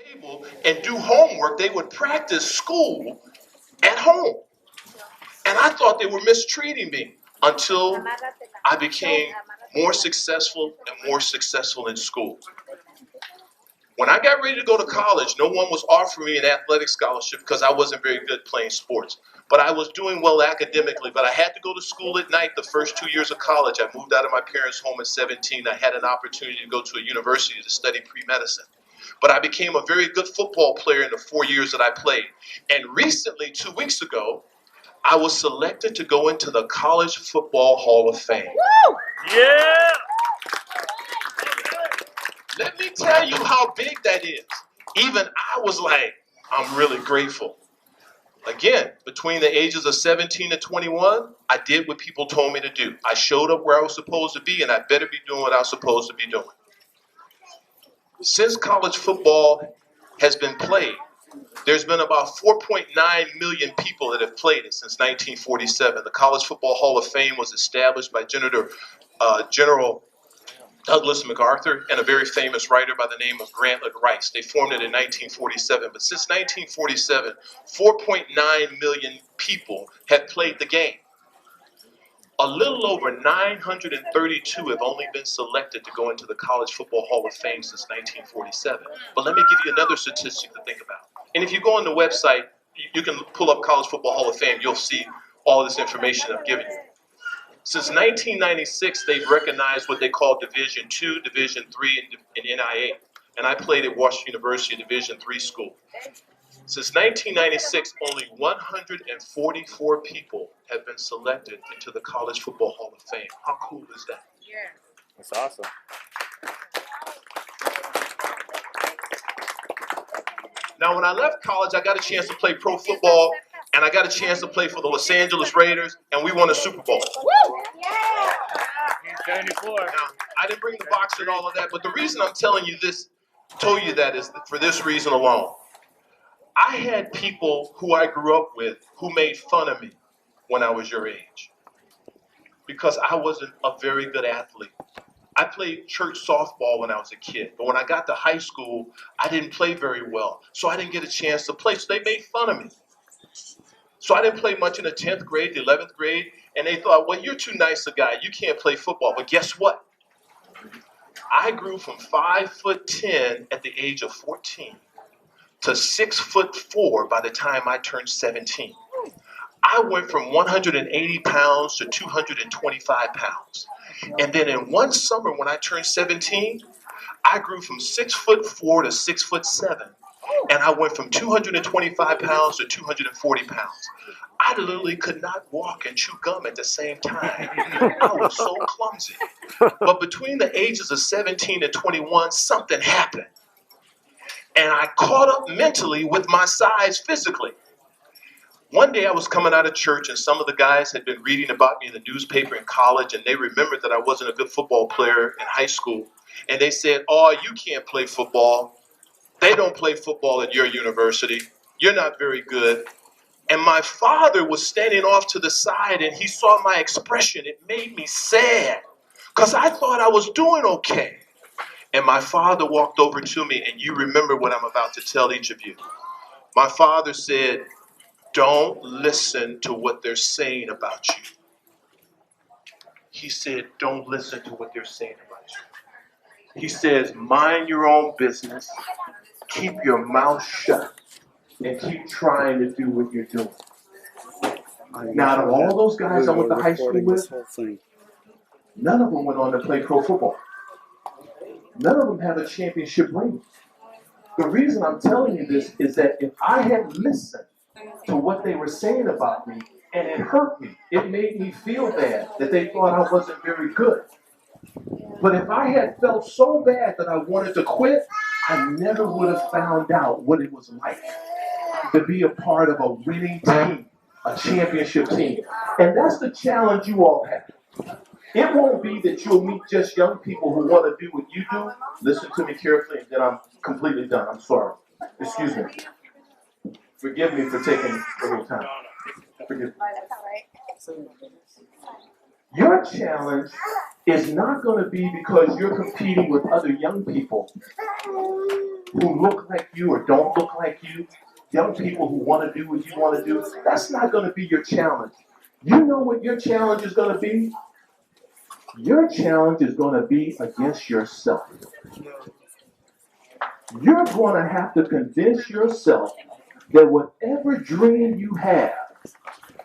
table and do homework. They would practice school at home. And I thought they were mistreating me until I became more successful and more successful in school. When I got ready to go to college, no one was offering me an athletic scholarship because I wasn't very good playing sports. But I was doing well academically, but I had to go to school at night the first 2 years of college. I moved out of my parents' home at 17. I had an opportunity to go to a university to study pre-medicine. But I became a very good football player in the 4 years that I played. And recently, 2 weeks ago, I was selected to go into the College Football Hall of Fame. Yeah! Let me tell you how big that is. Even I was like, I'm really grateful. Again, between the ages of 17 and 21, I did what people told me to do. I showed up where I was supposed to be, and I better be doing what I was supposed to be doing. Since college football has been played, there's been about 4.9 million people that have played it since 1947. The College Football Hall of Fame was established by General Douglas MacArthur and a very famous writer by the name of Grant Rice. They formed it in 1947, but since 1947, 4.9 million people have played the game. A little over 932 have only been selected to go into the College Football Hall of Fame since 1947. But let me give you another statistic to think about. And if you go on the website, you can pull up College Football Hall of Fame, you'll see all this information I've given you. Since 1996, they've recognized what they call Division II, Division III, and NIA. And I played at Washington University, Division III school. Since 1996, only 144 people have been selected into the College Football Hall of Fame. How cool is that? Yeah. That's awesome. Now, when I left college, I got a chance to play pro football, and I got a chance to play for the Los Angeles Raiders, and we won a Super Bowl. Woo! Yeah! 74. Now, I didn't bring the box and all of that, but the reason I'm telling you this, told you that is for this reason alone. I had people who I grew up with who made fun of me when I was your age because I wasn't a very good athlete. I played church softball when I was a kid, but when I got to high school, I didn't play very well, so I didn't get a chance to play, so they made fun of me. So I didn't play much in the 10th grade, the 11th grade, and they thought, well, you're too nice a guy, you can't play football. But guess what? I grew from 5'10" at the age of 14 to 6'4" by the time I turned 17. I went from 180 pounds to 225 pounds. And then in one summer when I turned 17, I grew from 6'4" to 6'7". And I went from 225 pounds to 240 pounds. I literally could not walk and chew gum at the same time. I was so clumsy. But between the ages of 17 and 21, something happened. And I caught up mentally with my size physically. One day I was coming out of church and some of the guys had been reading about me in the newspaper in college, and they remembered that I wasn't a good football player in high school. And they said, oh, you can't play football. They don't play football at your university. You're not very good. And my father was standing off to the side and he saw my expression. It made me sad because I thought I was doing okay. And my father walked over to me, and you remember what I'm about to tell each of you. My father said, don't listen to what they're saying about you. He said, don't listen to what they're saying about you. He says, mind your own business, keep your mouth shut, and keep trying to do what you're doing. Now, out of all those guys I went to high school with, none of them went on to play pro football. None of them have a championship ring. The reason I'm telling you this is that if I had listened to what they were saying about me, and it hurt me, it made me feel bad that they thought I wasn't very good. But if I had felt so bad that I wanted to quit, I never would have found out what it was like to be a part of a winning team, a championship team. And that's the challenge you all have. It won't be that you'll meet just young people who want to do what you do. Listen to me carefully, and then I'm completely done. I'm sorry. Excuse me. Forgive me for taking a little time. Forgive me. Your challenge is not going to be because you're competing with other young people who look like you or don't look like you, young people who want to do what you want to do. That's not going to be your challenge. You know what your challenge is going to be? Your challenge is going to be against yourself. You're going to have to convince yourself that whatever dream you have,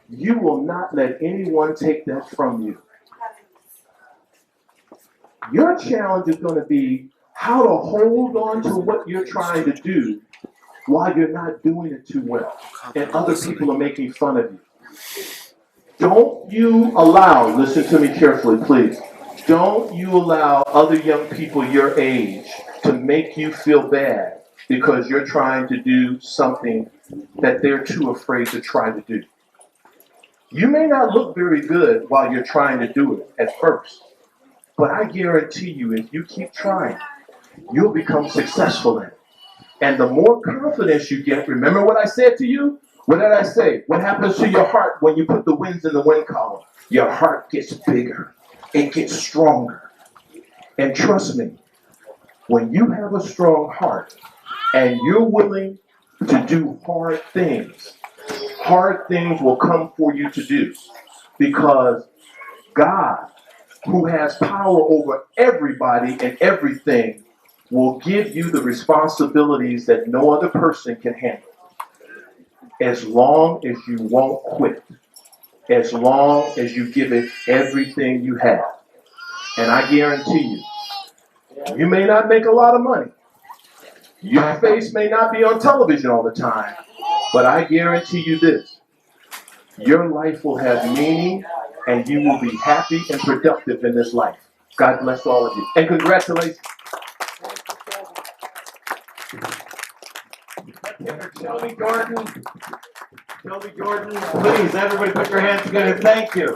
you will not let anyone take that from you. Your challenge is going to be how to hold on to what you're trying to do while you're not doing it too well and other people are making fun of you. Don't you allow, listen to me carefully, please. Don't you allow other young people your age to make you feel bad because you're trying to do something that they're too afraid to try to do. You may not look very good while you're trying to do it at first, but I guarantee you, if you keep trying, you'll become successful in it. And the more confidence you get, remember what I said to you? What did I say? What happens to your heart when you put the winds in the wind column? Your heart gets bigger. It gets stronger. And trust me, when you have a strong heart and you're willing to do hard things will come for you to do. Because God, who has power over everybody and everything, will give you the responsibilities that no other person can handle. As long as you won't quit. As long as you give it everything you have. And I guarantee you, you may not make a lot of money. Your face may not be on television all the time. But I guarantee you this. Your life will have meaning and you will be happy and productive in this life. God bless all of you. And congratulations. Shelby Jordan, please, everybody put your hands together. Thank you.